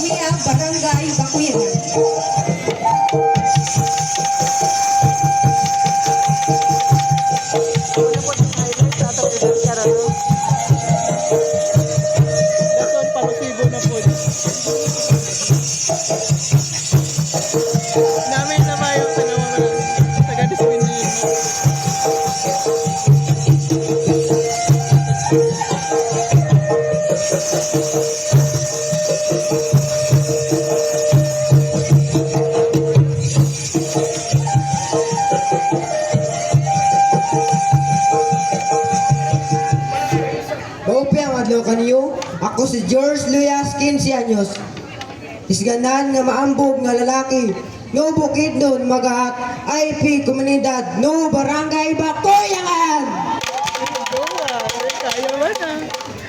we have Barangay Bakuyan. Namin na ba yung taga-diswin na yun? Maupya ang adlaw kaniyo. Ako si George Luyas, 15 anyos. Isganan nga maambog nga lalaki. No bukid nun magahat IP komunidad no barangay Bakuyan. Kaya ba na?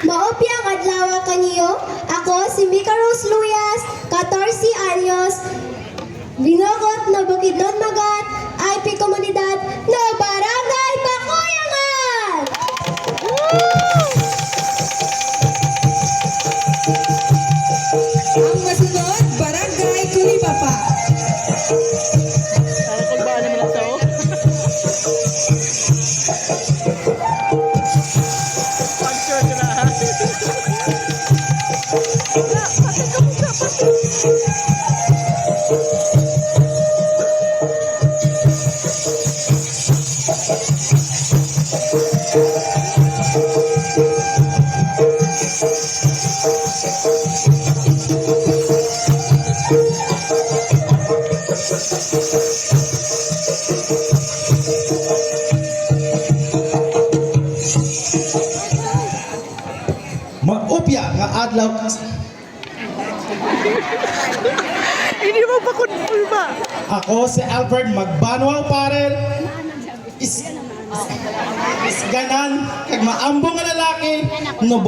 Maopya ang adlaw kaniyo. Ako si Mika Rose Luyas, 14 anyos. Binogot na Bukidnon Magat, IP Komunidad, no Barangay Bakuyan! Ang masunod, Barangay Kulibapa. Kung ba naman ang tao? Sponsor ka na ha? Maupya nga adlaw. Hindi mo pa ba? Ako si Albert Magbanwaw Parel. Isganan kag maambong nga lalaki no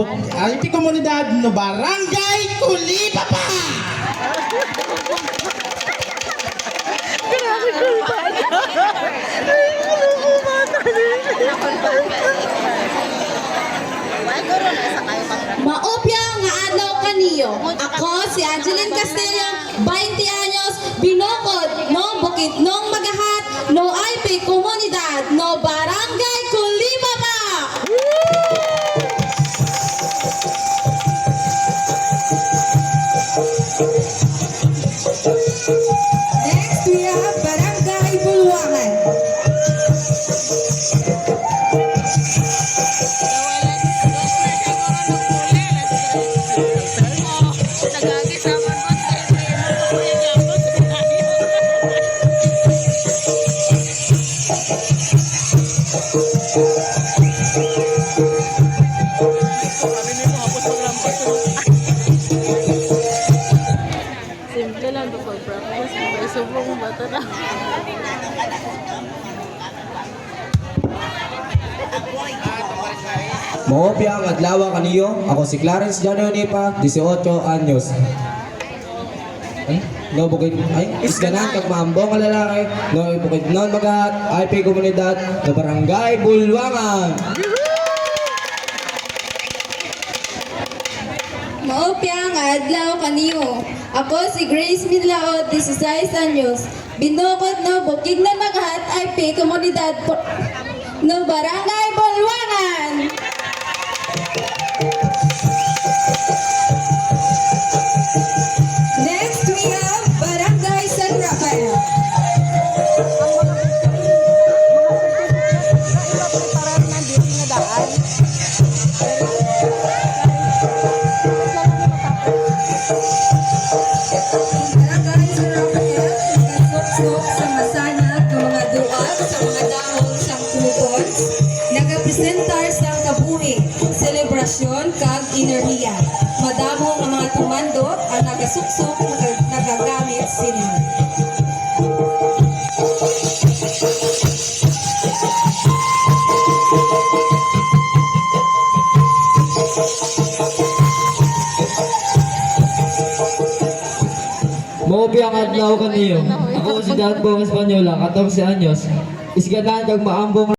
IP komunidad no barangay Kulibapa. Maopya nga adlaw kaniyo. Ako si Angeline Castillo, 20 anyos, binukod no Bukidnon Magahat, no IP Komunidad, no Barangay Kulibapa. Next, we have Barangay Bulwangan. Simple lang to for practice. May subong bata na. Maupya ang adlaw kaniyo. Ako si Clarence Jano Nipa, 18 anyos. No bukid isganan kag maambong nga lalaki no Bukidnon Magahat IP komunidad no barangay Bulwangan. Maopya nga adlaw kaniyo. Ako si Grace Midlaot, 16 anyos. Binukod no Bukidnon Magahat, IP Komunidad no Barangay Bulwangan. Next, we have Barangay San Rafael. Barangay San Rafael, nagasuksok sa masanag ng mga duwag sa mga dahon sang kupon, nagapresentar sa kabuhi, selebrasyon kag enerhiya. Madamo ang mga tumandot ang nagasuksok nagagamit sila. Maupya ang adlaw kaniyo. Ako si Dan Bong Espanyola, 14 anyos. Isganan kag maambong